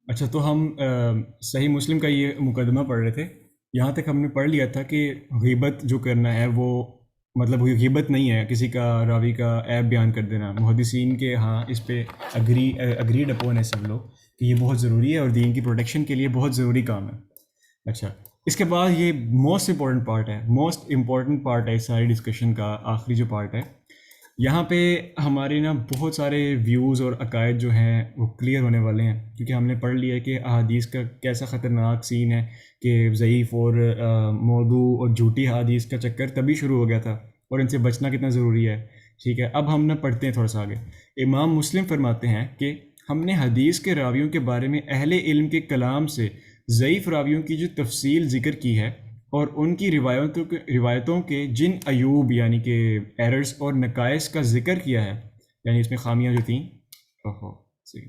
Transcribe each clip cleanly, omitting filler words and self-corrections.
اچھا، تو ہم صحیح مسلم کا یہ مقدمہ پڑھ رہے تھے. یہاں تک ہم نے پڑھ لیا تھا کہ غیبت جو کرنا ہے وہ مطلب وہ غیبت نہیں ہے کسی کا راوی کا عیب بیان کر دینا. محدثین کے ہاں اس پہ اگریڈ اپون ہے سب لوگ کہ یہ بہت ضروری ہے اور دین کی پروٹیکشن کے لیے بہت ضروری کام ہے. اچھا، اس کے بعد یہ موسٹ امپورٹنٹ پارٹ ہے اس ساری ڈسکشن کا. آخری جو پارٹ ہے یہاں پہ ہمارے نا بہت سارے ویوز اور عقائد جو ہیں وہ کلیئر ہونے والے ہیں، کیونکہ ہم نے پڑھ لیا ہے کہ احادیث کا کیسا خطرناک سین ہے کہ ضعیف اور موضوع اور جھوٹی احادیث کا چکر تبھی شروع ہو گیا تھا اور ان سے بچنا کتنا ضروری ہے. ٹھیک ہے، اب ہم نہ پڑھتے ہیں تھوڑا سا آگے. امام مسلم فرماتے ہیں کہ ہم نے حدیث کے راویوں کے بارے میں اہل علم کے کلام سے ضعیف راویوں کی جو تفصیل ذکر کی ہے اور ان کی روایتوں کے جن عیوب یعنی کہ ایررز اور نقائص کا ذکر کیا ہے، یعنی اس میں خامیاں جو تھیں، صحیح،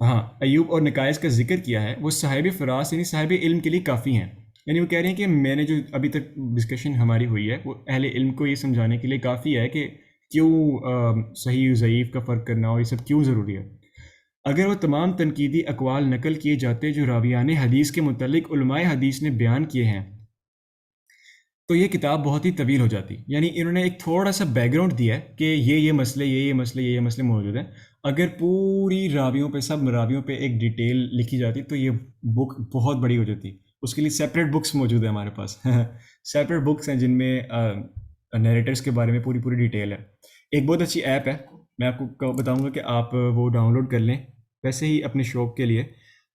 ہاں، ایوب اور نقائص کا ذکر کیا ہے، وہ صاحب فراست یعنی صاحب علم کے لیے کافی ہیں. یعنی وہ کہہ رہے ہیں کہ میں نے جو ابھی تک ڈسکشن ہماری ہوئی ہے وہ اہل علم کو یہ سمجھانے کے لیے کافی ہے کہ کیوں صحیح و ضعیف کا فرق کرنا اور یہ سب کیوں ضروری ہے. اگر وہ تمام تنقیدی اقوال نقل کیے جاتے جو راویان حدیث کے متعلق علماء حدیث نے بیان کیے ہیں تو یہ کتاب بہت ہی طویل ہو جاتی. یعنی انہوں نے ایک تھوڑا سا بیک گراؤنڈ دیا ہے کہ یہ مسئلے یہ مسئلے موجود ہیں. اگر پوری راویوں پہ سب راویوں پہ ایک ڈیٹیل لکھی جاتی تو یہ بک بہت بڑی ہو جاتی. اس کے لیے سیپریٹ بکس موجود ہیں ہمارے پاس سیپریٹ بکس ہیں جن میں نیریٹرز کے بارے میں پوری ڈیٹیل ہے. ایک بہت اچھی ایپ ہے، میں آپ کو بتاؤں گا کہ آپ وہ ڈاؤن لوڈ کر لیں ویسے ہی اپنے شوق کے لیے.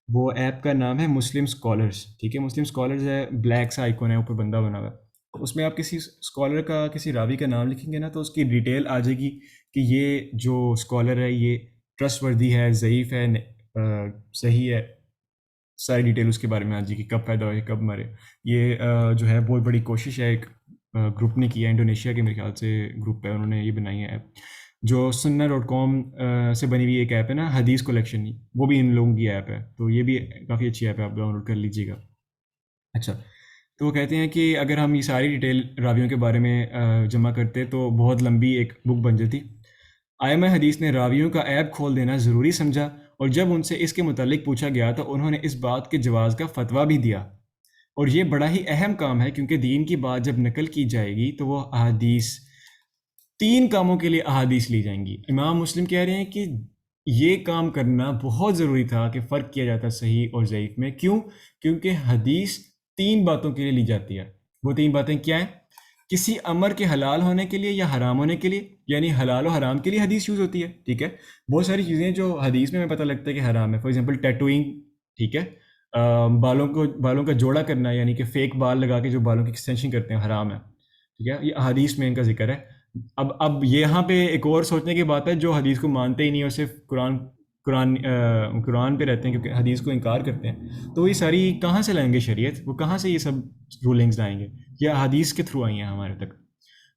وہ ایپ کا نام ہے مسلم اسکالرز. ٹھیک ہے، مسلم اسکالرز ہے، بلیک سا آئیکن ہے، اوپر بندہ بنا ہوا ہے. اس میں آپ کسی اسکالر کا کسی راوی کا نام لکھیں گے نا تو اس کی ڈیٹیل آ جائے گی کہ یہ جو اسکالر ہے یہ ٹرسٹ وردی ہے، ضعیف ہے، صحیح ہے. ساری ڈیٹیل اس کے بارے میں آ جائے گی، کب پیدا ہوئے، کب مرے. یہ جو ہے بہت بڑی کوشش ہے، ایک گروپ نے کیا ہے، انڈونیشیا کے میرے خیال سے گروپ ہے، انہوں نے یہ بنائی ہے ایپ. جو سننا.com سے بنی ہوئی ایک ایپ ہے نا حدیث کلیکشن، وہ بھی ان لوگوں کی ایپ ہے. تو یہ بھی کافی اچھی ایپ ہے، آپ ڈاؤن لوڈ کر لیجیے گا. اچھا، تو وہ کہتے ہیں کہ اگر ہم یہ ساری ڈیٹیل راویوں کے بارے میں جمع کرتے تو بہت لمبی ایک بک بن جاتی. ائمہ حدیث نے راویوں کا عیب کھول دینا ضروری سمجھا اور جب ان سے اس کے متعلق پوچھا گیا تو انہوں نے اس بات کے جواز کا فتویٰ بھی دیا. اور یہ بڑا ہی اہم کام ہے کیونکہ دین کی بات جب نقل کی جائے گی تو وہ احادیث تین کاموں کے لیے احادیث لی جائیں گی. امام مسلم کہہ رہے ہیں کہ یہ کام کرنا بہت ضروری تھا کہ فرق کیا جاتا صحیح اور ضعیف میں. کیوں؟ کیونکہ حدیث تین باتوں کے لیے لی جاتی ہے. وہ تین باتیں کیا ہیں؟ کسی امر کے حلال ہونے کے لیے یا حرام ہونے کے لیے، یعنی حلال و حرام کے لیے حدیث یوز ہوتی ہے. ٹھیک ہے، بہت ساری چیزیں جو حدیث میں ہمیں پتہ لگتا ہے کہ حرام ہے. فار ایگزامپل ٹیٹوئنگ، ٹھیک ہے، بالوں کا جوڑا کرنا یعنی کہ فیک بال لگا کے جو بالوں کی ایکسٹینشن کرتے ہیں، حرام ہے. ٹھیک ہے، یہ حدیث میں ان کا ذکر ہے. اب یہاں پہ ایک اور سوچنے کی بات ہے، جو حدیث کو مانتے ہی نہیں اور صرف قرآن پہ رہتے ہیں کیونکہ حدیث کو انکار کرتے ہیں، تو یہ ساری کہاں سے لائیں گے شریعت؟ وہ کہاں سے یہ سب رولنگز لائیں گے؟ یہ حدیث کے تھرو آئی ہیں ہمارے تک.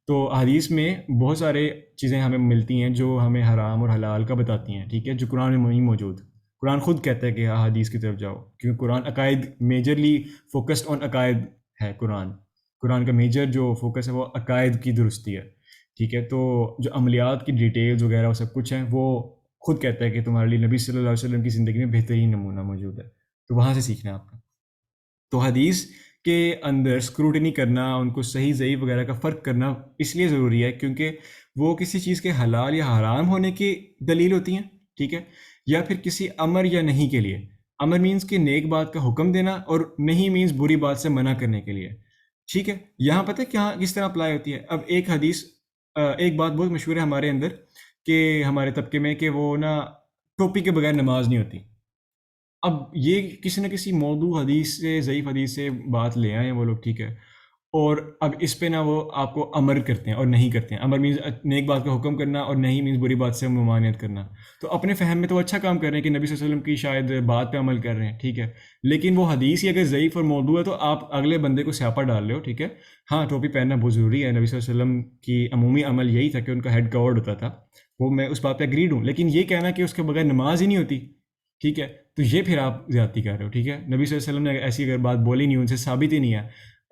تو حدیث میں بہت سارے چیزیں ہمیں ملتی ہیں جو ہمیں حرام اور حلال کا بتاتی ہیں. ٹھیک ہے، جو قرآن میں نہیں موجود. قرآن خود کہتا ہے کہ حدیث کی طرف جاؤ، کیونکہ قرآن عقائد میجرلی فوکسڈ آن عقائد ہے. قرآن کا میجر جو فوکس ہے وہ عقائد کی درستی ہے. ٹھیک ہے، تو جو عملیات کی ڈیٹیلز وغیرہ وہ سب کچھ ہیں وہ خود کہتا ہے کہ تمہارے لیے نبی صلی اللہ علیہ وسلم کی زندگی میں بہترین نمونہ موجود ہے. تو وہاں سے سیکھنا ہے آپ کا. تو حدیث کے اندر اسکروٹنی کرنا، ان کو صحیح ضعیف وغیرہ کا فرق کرنا اس لیے ضروری ہے کیونکہ وہ کسی چیز کے حلال یا حرام ہونے کی دلیل ہوتی ہیں. ٹھیک ہے، یا پھر کسی امر یا نہیں کے لیے. امر مینس کہ نیک بات کا حکم دینا اور نہیں مینس بری بات سے منع کرنے کے لیے. ٹھیک ہے، یہاں پتہ ہے کہاں کس طرح اپلائی ہوتی ہے. اب ایک حدیث ایک بات بہت مشہور ہے ہمارے اندر کہ ہمارے طبقے میں کہ وہ نا ٹوپی کے بغیر نماز نہیں ہوتی. اب یہ کسی نہ کسی موضوع حدیث سے، ضعیف حدیث سے بات لے آئے ہیں وہ لوگ. ٹھیک ہے، اور اب اس پہ نا وہ آپ کو امر کرتے ہیں اور نہیں کرتے ہیں. امر مینز نیک بات کا حکم کرنا اور نہیں مینز بری بات سے ممانعت کرنا. تو اپنے فہم میں تو وہ اچھا کام کر رہے ہیں کہ نبی صلی اللہ علیہ وسلم کی شاید بات پہ عمل کر رہے ہیں. ٹھیک ہے، لیکن وہ حدیث ہی اگر ضعیف اور موضوع ہے تو آپ اگلے بندے کو سیاپا ڈال رہے ہو. ٹھیک ہے، ہاں ٹوپی پہننا بہت ضروری ہے، نبی صلی اللہ علیہ وسلم کی عمومی عمل یہی تھا کہ ان کا ہیڈ کورڈ ہوتا تھا، وہ میں اس بات پہ اگریڈ ہوں. لیکن یہ کہنا کہ اس کے بغیر نماز ہی نہیں ہوتی، ٹھیک ہے، تو یہ پھر آپ زیادتی کر رہے ہو. ٹھیک ہے، نبی صلی اللہ علیہ وسلم نے ایسی اگر بات بولی نہیں، ان سے ثابت ہی نہیں ہے،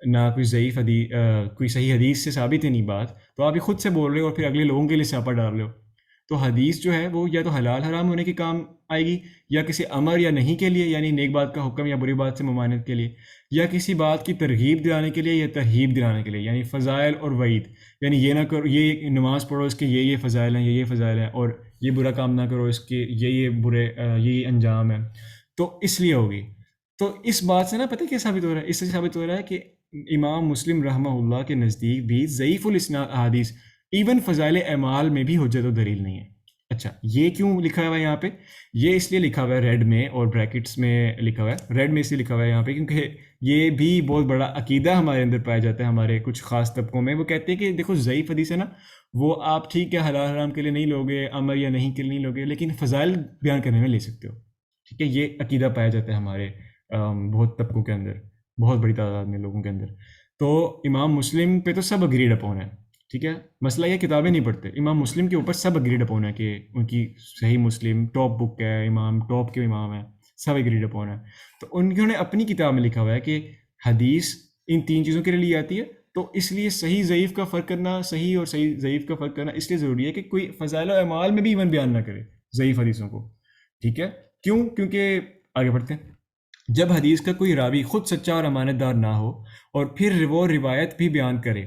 نہ کوئی ضعیف حدیث کوئی صحیح حدیث سے ثابت ہی نہیں بات، تو آپ یہ خود سے بول رہے ہو اور پھر اگلے لوگوں کے لیے سیاپا ڈال رہے ہو. تو حدیث جو ہے وہ یا تو حلال حرام ہونے کے کام آئے گی، یا کسی امر یا نہیں کے لیے، یعنی نیک بات کا حکم یا بری بات سے ممانعت کے لیے، یا کسی بات کی ترغیب دلانے کے لیے یا ترہیب دلانے کے لیے، یعنی فضائل اور وعید، یعنی یہ نہ کرو، یہ نماز پڑھو اس کے یہ فضائل ہیں، یہ فضائل ہیں، اور یہ برا کام نہ کرو اس کے یہ برے یہ انجام ہے، تو اس لیے ہوگی۔ تو اس بات سے نا پتہ کیا ثابت ہو رہا ہے؟ اس سے ثابت ہو رہا ہے کہ امام مسلم رحمہ اللہ کے نزدیک بھی ضعیف الاسناد احادیث ایون فضائل اعمال میں بھی حجت و دلیل نہیں ہے۔ اچھا، یہ کیوں لکھا ہوا ہے یہاں پہ؟ یہ اس لیے لکھا ہوا ہے ریڈ میں اور بریکٹس میں لکھا ہوا ہے، ریڈ میں اس لیے لکھا ہوا ہے یہاں پہ کیونکہ یہ بھی بہت بڑا عقیدہ ہمارے اندر پایا جاتا ہے، ہمارے کچھ خاص طبقوں میں۔ وہ کہتے ہیں کہ دیکھو ضعیف حدیث ہے نا، وہ آپ ٹھیک ہے حلال حرام کے لیے نہیں لوگے، امر یا نہیں کے لیے نہیں لوگے، لیکن فضائل بیان کرنے میں لے سکتے ہو، ٹھیک ہے؟ یہ عقیدہ پایا جاتا ہے ہمارے بہت طبقوں کے اندر، بہت بڑی تعداد میں لوگوں کے اندر۔ تو امام مسلم پہ تو سب اگریڈ اپون ہے، ٹھیک ہے؟ مسئلہ یہ کتابیں نہیں پڑھتے، امام مسلم کے اوپر سب اگریڈ اپون ہے کہ ان کی صحیح مسلم ٹاپ بک ہے، امام ٹاپ کے امام ہیں، سب اگریڈ اپون ہے۔ تو انہوں نے اپنی کتاب میں لکھا ہوا ہے کہ حدیث ان تین چیزوں کے لیے آتی ہے، تو اس لیے صحیح ضعیف کا فرق کرنا، صحیح اور صحیح ضعیف کا فرق کرنا اس لیے ضروری ہے کہ کوئی فضائل و اعمال میں بھی ایون بیان نہ کرے ضعیف حدیثوں کو، ٹھیک ہے؟ کیوں؟ کیونکہ آگے بڑھتے ہیں، جب حدیث کا کوئی راوی خود سچا اور امانت دار نہ ہو اور پھر وہ روایت بھی بیان کرے،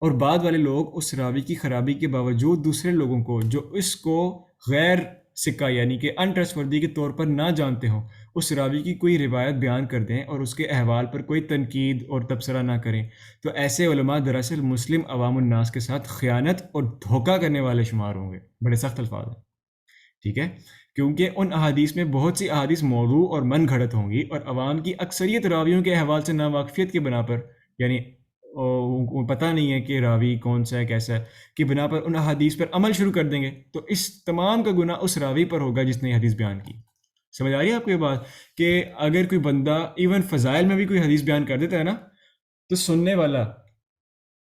اور بعد والے لوگ اس راوی کی خرابی کے باوجود دوسرے لوگوں کو جو اس کو غیر سکہ یعنی کہ انٹرسٹوردی کے طور پر نہ جانتے ہوں، اس راوی کی کوئی روایت بیان کر دیں اور اس کے احوال پر کوئی تنقید اور تبصرہ نہ کریں، تو ایسے علماء دراصل مسلم عوام الناس کے ساتھ خیانت اور دھوکہ کرنے والے شمار ہوں گے۔ بڑے سخت الفاظ ہیں، ٹھیک ہے؟ کیونکہ ان احادیث میں بہت سی احادیث موضوع اور من گھڑت ہوں گی، اور عوام کی اکثریت راویوں کے احوال سے ناواقفیت کی بنا پر، یعنی ان کو پتہ نہیں ہے کہ راوی کون سا ہے کیسا ہے، کی بنا پر ان احادیث پر عمل شروع کر دیں گے، تو اس تمام کا گناہ اس راوی پر ہوگا جس نے یہ حدیث بیان کی۔ سمجھ آ رہی ہے آپ کو یہ بات؟ کہ اگر کوئی بندہ ایون فضائل میں بھی کوئی حدیث بیان کر دیتا ہے نا، تو سننے والا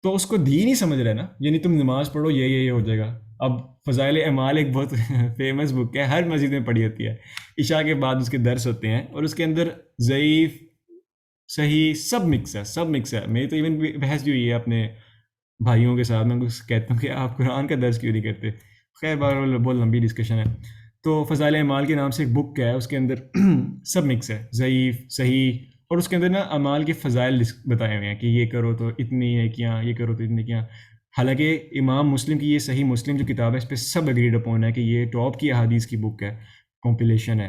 تو اس کو دین ہی سمجھ رہا ہے نا، یعنی تم نماز پڑھو یہ ہو جائے گا۔ اب فضائل اعمال ایک بہت فیمس بک ہے، ہر مسجد میں پڑھی ہوتی ہے، عشاء کے بعد اس کے درس ہوتے ہیں، اور اس کے اندر ضعیف صحیح سب مکس ہے، سب مکس ہے۔ میری تو ایون بحث بھی ہوئی ہے اپنے بھائیوں کے ساتھ، میں ان کو کہتا ہوں کہ آپ قرآن کا درس کیوں نہیں کرتے؟ خیر بہرحال بہت لمبی ڈسکشن ہے۔ تو فضائل اعمال کے نام سے ایک بک ہے، اس کے اندر سب مکس ہے، ضعیف صحیح، اور اس کے اندر نا اعمال کے فضائل بتائے ہوئے ہیں کہ یہ کرو تو اتنی نیکیاں، یہ کرو تو اتنی نیکیاں۔ حالانکہ امام مسلم کی یہ صحیح مسلم جو کتاب ہے، اس پہ سب اگریڈ اپون ہے کہ یہ ٹاپ کی احادیث کی بک ہے، کمپلیشن ہے،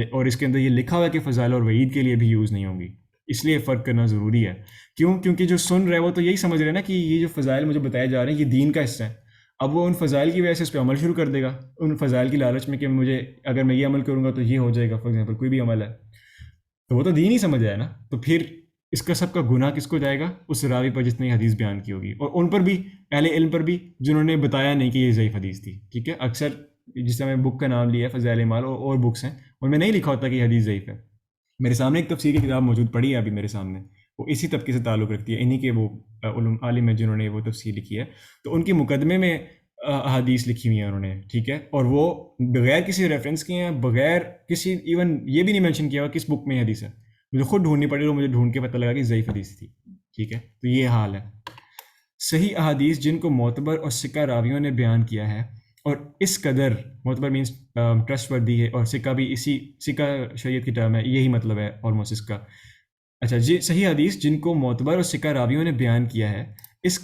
اور اس کے اندر یہ لکھا ہوا ہے کہ فضائل اور وعید کے لیے بھی یوز نہیں ہوں گی، اس لیے فرق کرنا ضروری ہے۔ کیوں؟ کیونکہ جو سن رہے وہ تو یہی سمجھ رہے ہیں نا کہ یہ جو فضائل مجھے بتائے جا رہے ہیں یہ دین کا حصہ ہے، اب وہ ان فضائل کی وجہ سے اس پہ عمل شروع کر دے گا، ان فضائل کی لالچ میں کہ مجھے اگر میں یہ عمل کروں گا تو یہ ہو جائے گا، فار ایگزامپل کوئی بھی عمل ہے، تو وہ تو دین ہی سمجھ آیا نا، تو پھر اس کا سب کا گناہ کس کو جائے گا؟ اس راوی پر جس نے حدیث بیان کی ہوگی، اور ان پر بھی، اہل علم پر بھی، جنہوں نے بتایا نہیں کہ یہ ضعیف حدیث تھی، ٹھیک ہے؟ اکثر جس طرح میں بک کا نام لیا ہے فضائل اعمال، اور بکس ہیں ان میں نہیں لکھا ہوتا کہ یہ حدیث ضعیف ہے۔ میرے سامنے ایک تفسیر کی کتاب موجود پڑی ہے ابھی میرے سامنے، وہ اسی طبقے سے تعلق رکھتی ہے، انہی کے وہ عالم ہیں جنہوں نے وہ تفسیر لکھی ہے، تو ان کے مقدمے میں احادیث لکھی ہوئی ہیں انہوں نے، ٹھیک ہے؟ اور وہ بغیر کسی ریفرنس کے ہیں، بغیر کسی ایون یہ بھی نہیں مینشن کیا ہوا کس بک میں حدیث ہے، مجھے خود ڈھونڈنی پڑی اور مجھے ڈھونڈ کے پتہ لگا کہ ضعیف حدیث تھی، ٹھیک ہے؟ تو یہ حال ہے۔ صحیح احادیث جن کو معتبر اور سکہ راویوں نے بیان کیا ہے، اور اس قدر معتبر مینس ٹرسٹ وردی ہے، اور سکہ بھی اسی سکہ شریعت کی ٹرم ہے، یہی مطلب ہے آلموسٹ اس کا۔ اچھا جی، صحیح حدیث جن کو معتبر اور سکہ راویوں نے بیان کیا ہے، اس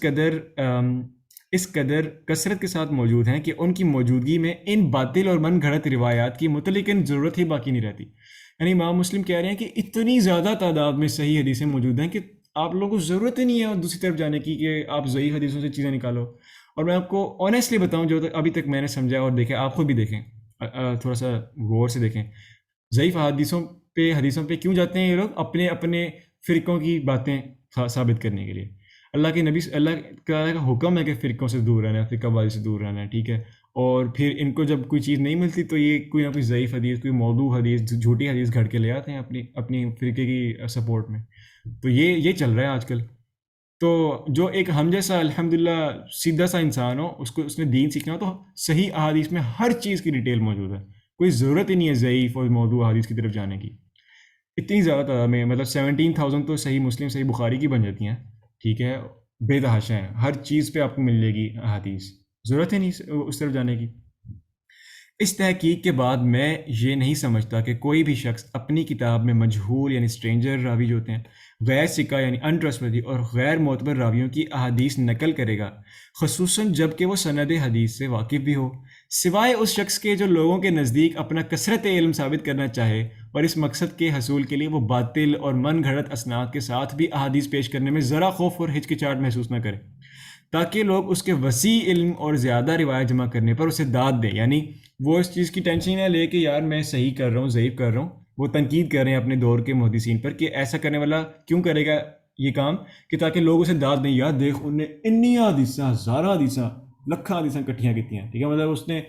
قدر کثرت کے ساتھ موجود ہیں کہ ان کی موجودگی میں ان باطل اور من گھڑت روایات کی متعلقاً ضرورت ہی باقی نہیں رہتی۔ یعنی امام مسلم کہہ رہے ہیں کہ اتنی زیادہ تعداد میں صحیح حدیثیں موجود ہیں کہ آپ لوگوں کو ضرورت ہی نہیں ہے دوسری طرف جانے کی کہ آپ ضعیف حدیثوں سے چیزیں نکالو۔ اور میں آپ کو آنیسٹلی بتاؤں، جو ابھی تک میں نے سمجھا اور دیکھا، آپ خود بھی دیکھیں، تھوڑا سا غور سے دیکھیں، ضعیف حدیثوں پہ کیوں جاتے ہیں یہ لوگ؟ اپنے اپنے فرقوں کی باتیں ثابت کرنے کے لیے۔ اللہ کے نبی، اللہ کا حکم ہے کہ فرقوں سے دور رہنا ہے، فرقہ بازی سے دور رہنا ہے، ٹھیک ہے؟ اور پھر ان کو جب کوئی چیز نہیں ملتی تو یہ کوئی نہ کوئی ضعیف حدیث، کوئی موضوع حدیث، جھوٹی حدیث گھڑ کے لے آتے ہیں اپنی فرقے کی سپورٹ میں۔ تو یہ چل رہا ہے آج کل۔ تو جو ایک ہم جیسا الحمدللہ سیدھا سا انسان ہو، اس نے دین سیکھنا ہو، تو صحیح احادیث میں ہر چیز کی ڈیٹیل موجود ہے، کوئی ضرورت ہی نہیں ہے ضعیف اور موضوع حدیث کی طرف جانے کی۔ اتنی زیادہ تعداد میں، مطلب 17,000 تو صحیح مسلم صحیح بخاری کی بن جاتی ہیں، ٹھیک ہے؟ بے تحاشا ہیں، ہر چیز پہ آپ کو مل جائے گی احادیث، ضرورت ہی نہیں اس طرف جانے کی۔ اس تحقیق کے بعد میں یہ نہیں سمجھتا کہ کوئی بھی شخص اپنی کتاب میں مجہول یعنی اسٹرینجر راوی جو ہوتے ہیں، غیر ثقہ یعنی انٹرسٹورتھی اور غیر معتبر راویوں کی احادیث نقل کرے گا، خصوصاً جب کہ وہ سند حدیث سے واقف بھی ہو، سوائے اس شخص کے جو لوگوں کے نزدیک اپنا کثرت علم ثابت کرنا چاہے اور اس مقصد کے حصول کے لیے وہ باطل اور من گھڑت اسناد کے ساتھ بھی احادیث پیش کرنے میں ذرا خوف اور ہچکچاہٹ محسوس نہ کرے، تاکہ لوگ اس کے وسیع علم اور زیادہ روایت جمع کرنے پر اسے داد دیں. یعنی وہ اس چیز کی ٹینشن نہ لے کہ یار میں صحیح کر رہا ہوں، ضعیف کر رہا ہوں. وہ تنقید کر رہے ہیں اپنے دور کے محدثین پر کہ ایسا کرنے والا کیوں کرے گا یہ کام، کہ تاکہ لوگ اسے داد دیں، یار دیکھ ان نے انی حدیثاں، ہزارہ حدیثاں، لکھاں حدیثاں کٹھیاں کی ہیں. ٹھیک ہے، مطلب اس نے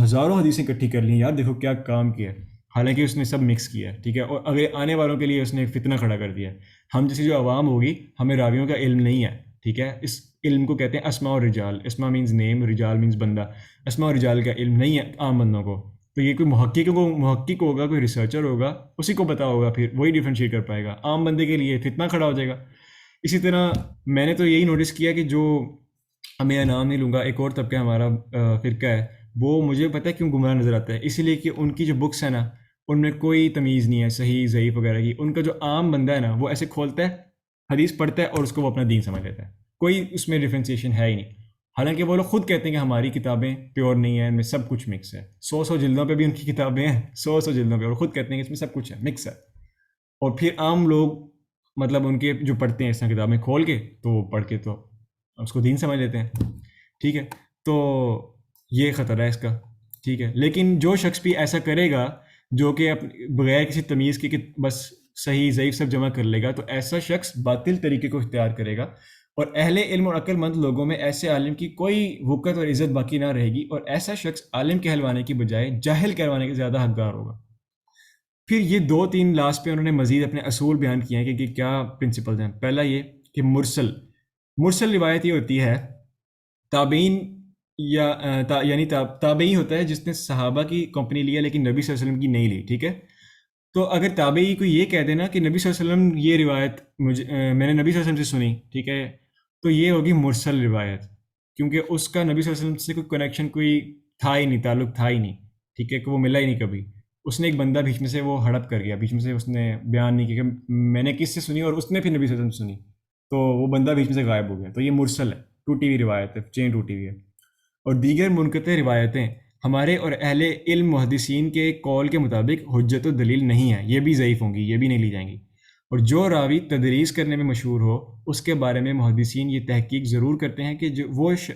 ہزاروں حدیثیں اکٹھی کر لی ہیں، یار دیکھو کیا کام کیا ہے. حالانکہ اس نے سب مکس کیا ہے. ٹھیک ہے، اور اگلے آنے والوں کے لیے اس نے فتنہ کھڑا کر دیا ہے. ہم جیسی جو عوام ہوگی، ہمیں راویوں کا علم نہیں ہے. ٹھیک ہے، اس علم کو کہتے ہیں اسماء و رجال. اسماء مینز نیم، رجال مینز بندہ. اسماء و رجال کا علم نہیں ہے عام بندوں کو. تو یہ کوئی محقق ہوگا، کوئی ریسرچر ہوگا، اسی کو پتا ہوگا، پھر وہی ڈیفرینشیٹ کر پائے گا. عام بندے کے لیے فتنہ کھڑا ہو جائے گا. اسی طرح میں نے تو یہی نوٹس کیا کہ جو، اب میں نام نہیں لوں گا، ایک اور طبقہ ہمارا فرقہ ہے، وہ مجھے پتہ ہے کیوں گمراہ نظر آتا ہے. اسی لیے کہ ان کی جو بکس ہیں نا، ان میں کوئی تمیز نہیں ہے صحیح ضعیف وغیرہ کی. ان کا جو عام بندہ ہے نا، وہ ایسے کھولتا ہے، حدیث پڑھتا ہے اور اس کو وہ اپنا دین سمجھ لیتا ہے. کوئی اس میں ڈفرینسیشن ہے ہی نہیں. حالانکہ وہ لوگ خود کہتے ہیں کہ ہماری کتابیں پیور نہیں ہیں، ان میں سب کچھ مکس ہے. 100 جلدوں پہ بھی ان کی کتابیں ہیں، 100 جلدوں پہ، اور خود کہتے ہیں کہ اس میں سب کچھ ہے، مکس ہے. اور پھر عام لوگ مطلب ان کے جو پڑھتے ہیں اس طرح کتابیں کھول کے، تو وہ پڑھ کے تو اس کو دین سمجھ لیتے ہیں. ٹھیک ہے، تو یہ خطرہ ہے اس کا. ٹھیک ہے، لیکن جو شخص بھی ایسا کرے گا جو کہ بغیر کسی تمیز کے کہ بس صحیح ضعیف سب جمع کر لے گا، تو ایسا شخص باطل طریقے کو اختیار کرے گا، اور اہل علم اور عقل مند لوگوں میں ایسے عالم کی کوئی وقت اور عزت باقی نہ رہے گی، اور ایسا شخص عالم کہلوانے کی بجائے جاہل کہلوانے کے زیادہ حقدار ہوگا. پھر یہ 2-3 لاسٹ پہ انہوں نے مزید اپنے اصول بیان کیے ہیں کہ کیا پرنسپلز ہیں. پہلا یہ کہ مرسل روایت یہ ہوتی ہے، تابعین یا یعنی تابعی ہوتا ہے جس نے صحابہ کی کمپنی لیا لیکن نبی صلی اللہ علیہ وسلم کی نہیں لی. ٹھیک ہے، تو اگر تابعی کو یہ کہہ دینا کہ نبی صلی اللہ علیہ وسلم یہ روایت میں نے نبی صلی اللہ علیہ وسلم سے سنی، ٹھیک ہے، تو یہ ہوگی مرسل روایت، کیونکہ اس کا نبی صلی اللہ علیہ وسلم سے کوئی کنیکشن، کوئی تھا ہی نہیں، تعلق تھا ہی نہیں. ٹھیک ہے، کہ وہ ملا ہی نہیں کبھی. اس نے ایک بندہ بیچ میں سے وہ ہڑپ کر گیا، بیچ میں سے اس نے بیان نہیں کیا کہ میں نے کس سے سنی، اور اس نے پھر نبی صلی اللہ علیہ وسلم سے سنی، تو وہ بندہ بیچ میں سے غائب ہو گیا. تو یہ مرسل ہے، ٹوٹی ہوئی روایت ہے، چین ٹوٹی ہوئی ہے. اور دیگر منقطع روایتیں ہمارے اور اہل علم محدثین کے قول کے مطابق حجت و دلیل نہیں ہے، یہ بھی ضعیف ہوں گی، یہ بھی نہیں لی جائیں گی. اور جو راوی تدریس کرنے میں مشہور ہو، اس کے بارے میں محدثین یہ تحقیق ضرور کرتے ہیں کہ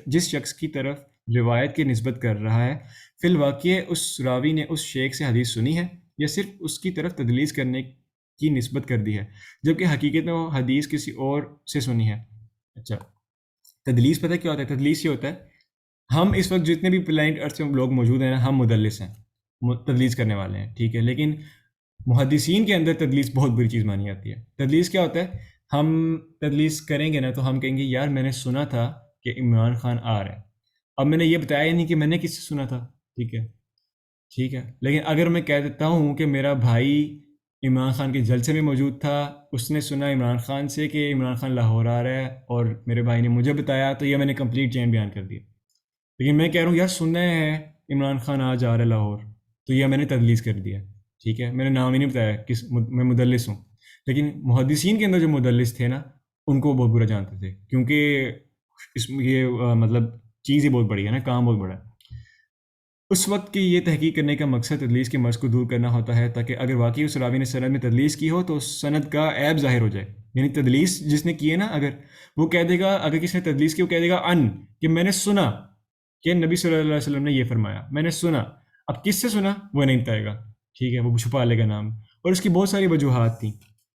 جس شخص کی طرف روایت کی نسبت کر رہا ہے، فی الواقع اس راوی نے اس شیخ سے حدیث سنی ہے یا صرف اس کی طرف تدلیس کرنے کی نسبت کر دی ہے، جبکہ حقیقت میں وہ حدیث کسی اور سے سنی ہے. اچھا، تدلیس پتہ کیا ہوتا ہے؟ تدلیس یہ ہوتا ہے، ہم اس وقت جتنے بھی پلانٹ ارتھ میں لوگ موجود ہیں نا، ہم مدلس ہیں، تدلیس کرنے والے ہیں. ٹھیک ہے، لیکن محدثین کے اندر تدلیس بہت بری چیز مانی جاتی ہے. تدلیس کیا ہوتا ہے؟ ہم تدلیس کریں گے نا تو ہم کہیں گے یار میں نے سنا تھا کہ عمران خان آ رہا ہے، اب میں نے یہ بتایا ہی نہیں کہ میں نے کس سے سنا تھا. ٹھیک ہے، ٹھیک ہے، لیکن اگر میں کہہ دیتا ہوں کہ میرا بھائی عمران خان کے جلسے میں موجود تھا، اس نے سنا عمران خان سے کہ عمران خان لاہور آ رہا ہے، اور میرے بھائی نے مجھے بتایا، تو یہ میں نے کمپلیٹ چین بیان کر دیا. لیکن میں کہہ رہا ہوں یار سننا ہے عمران خان آج آ رہا ہے لاہور، تو یہ میں نے تدلیس کر دیا. ٹھیک ہے، میں نے نام ہی نہیں بتایا میں مدلس ہوں. لیکن محدثین کے اندر جو مدلس تھے نا، ان کو بہت برا جانتے تھے، کیونکہ یہ مطلب چیز ہی بہت بڑی ہے نا، کام بہت بڑا ہے. اس وقت کی یہ تحقیق کرنے کا مقصد تدلیس کے مرض کو دور کرنا ہوتا ہے، تاکہ اگر واقعی اس راوی نے سند میں تدلیس کی ہو تو سند کا عیب ظاہر ہو جائے. یعنی تدلیس جس نے کی ہے نا، اگر وہ کہہ دے گا، اگر کسی نے تدلیس کی، وہ کہہ دے گا کہ میں نے سنا کہ نبی صلی اللہ علیہ وسلم نے یہ فرمایا، میں نے سنا. اب کس سے سنا وہ نہیں بتائے گا. ٹھیک ہے، وہ چھپا لے گا نام. اور اس کی بہت ساری وجوہات تھیں.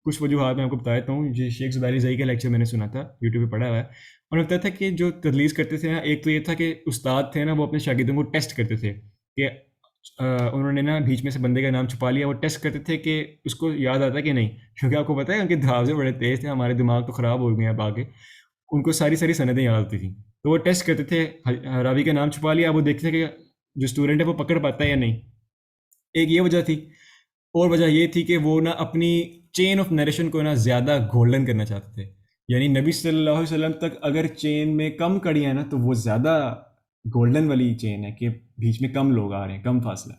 کچھ وجوہات میں آپ کو بتا دیتا ہوں. شیخ زبیر زئی کا لیکچر میں نے سنا تھا، یوٹیوب پہ پڑھا ہوا ہے. انہوں نے بتایا تھا کہ جو تدلیس کرتے تھے نا، ایک تو یہ تھا کہ استاد تھے نا، وہ اپنے شاگردوں کو ٹیسٹ کرتے تھے کہ انہوں نے نا بیچ میں سے بندے کا نام چھپا لیا، وہ ٹیسٹ کرتے تھے کہ اس کو یاد آتا کہ نہیں، کیونکہ آپ کو پتہ ہے ان کے دھاوے بڑے تیز تھے، ہمارے دماغ تو خراب ہو گئے ہیں اب آگے. ان کو ساری سندیں یاد آتی تھیں، تو وہ ٹیسٹ کرتے تھے، راوی کا نام چھپا لیا، وہ دیکھتے تھے کہ جو اسٹوڈنٹ ہے وہ پکڑ پاتا ہے یا نہیں. ایک یہ وجہ تھی. اور وجہ یہ تھی کہ وہ نا اپنی چین آف نریشن کو نا زیادہ گولڈن کرنا چاہتے تھے. یعنی نبی صلی اللہ علیہ وسلم تک اگر چین میں کم کڑیاں ہیں نا، تو وہ زیادہ گولڈن والی چین ہے کہ بیچ میں کم لوگ آ رہے ہیں، کم فاصلہ،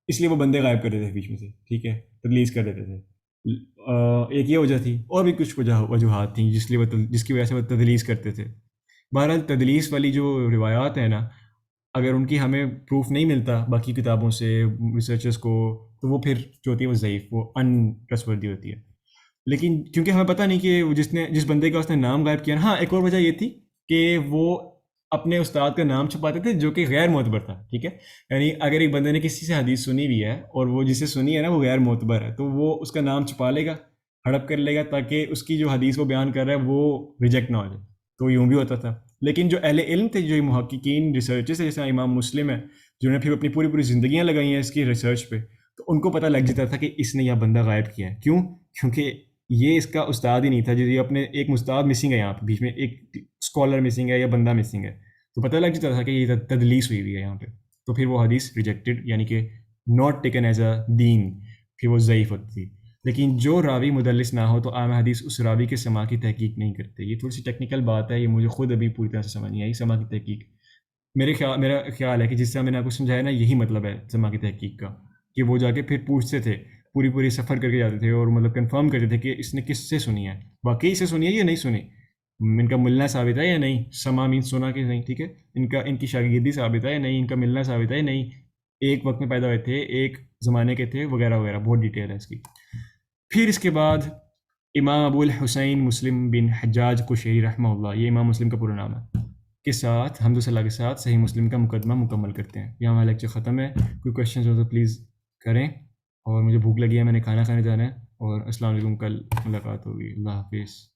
اس لیے وہ بندے غائب کر دیتے تھے بیچ میں سے، ٹھیک ہے، تدلیس کر دیتے تھے۔ ایک یہ وجہ تھی، اور بھی کچھ وجوہات تھیں جس کی وجہ سے وہ تدلیس کرتے تھے۔ بہرحال تدلیس والی جو روایات ہیں نا، اگر ان کی ہمیں پروف نہیں ملتا باقی کتابوں سے، ریسرچرز کو، تو وہ پھر جو ہوتی ہے وہ ضعیف، وہ ان ٹرسٹورتھی ہوتی ہے۔ لیکن کیونکہ ہمیں پتہ نہیں کہ جس بندے کا اس نے نام غائب کیا نا، ہاں ایک اور وجہ یہ تھی کہ وہ اپنے استاد کا نام چھپاتے تھے جو کہ غیر معتبر تھا، ٹھیک ہے، یعنی اگر ایک بندے نے کسی سے حدیث سنی ہوئی ہے اور وہ جسے سنی ہے نا وہ غیر معتبر ہے، تو وہ اس کا نام چھپا لے گا، ہڑپ کر لے گا، تاکہ اس کی جو حدیث وہ بیان کر رہا ہے وہ ریجیکٹ نہ ہو جائے۔ تو یوں بھی ہوتا تھا۔ لیکن جو اہل علم تھے، جو محققین، ریسرچرز ہیں، جیسے امام مسلم ہے، جنہوں نے پھر اپنی پوری پوری زندگیاں لگائی ہیں اس کی ریسرچ پہ، تو ان کو پتہ لگ جاتا تھا کہ اس نے یہ بندہ غائب کیا ہے۔ کیوں؟ کیونکہ یہ اس کا استاد ہی نہیں تھا، جو یہ اپنے ایک استاد مسنگ ہے، یہاں پہ بیچ میں ایک اسکالر مسنگ ہے یا بندہ مسنگ ہے، تو پتہ لگ جاتا تھا کہ یہ تدلیس ہوئی ہوئی ہے یہاں پہ، تو پھر وہ حدیث ریجیکٹڈ، یعنی کہ ناٹ ٹیکن ایز اے دین، پھر وہ ضعیف ہوتی تھی۔ لیکن جو راوی مدلس نہ ہو تو عام حدیث اس راوی کے سما کی تحقیق نہیں کرتے۔ یہ تھوڑی سی ٹیکنیکل بات ہے، یہ مجھے خود ابھی پوری طرح سے سمجھ نہیں آئی، سما کی تحقیق۔ میرا خیال ہے کہ جس طرح میں نے آپ کو سمجھایا نا، یہی مطلب ہے سما کی تحقیق کا، کہ وہ جا کے پھر پوچھتے تھے، پوری سفر کر کے جاتے تھے اور مطلب کنفرم کرتے تھے کہ اس نے کس سے سنی ہے، واقعی سے سنی ہے یا نہیں سنی، ان کا ملنا ثابت ہے یا نہیں، سما مین سنا کہ نہیں، ٹھیک ہے، ان کی شاگردی ثابت ہے یا نہیں، ان کا ملنا ثابت ہے یا نہیں، ایک وقت میں پیدا ہوئے تھے، ایک زمانے کے تھے، وغیرہ وغیرہ، بہت ڈیٹیل ہے اس کی۔ پھر اس کے بعد امام ابو الحسین مسلم بن حجاج قشیری رحمہ اللہ، یہ امام مسلم کا پورا نام ہے، کے ساتھ حمد صلی اللہ کے ساتھ صحیح مسلم کا مقدمہ مکمل کرتے ہیں۔ یہاں ہمارا لیکچر ختم ہے، کوئی کویشچنز ہو تو پلیز کریں، اور مجھے بھوک لگی ہے، میں نے کھانا کھانے جانا ہے، اور السلام علیکم، کل ملاقات ہوگی، اللہ حافظ۔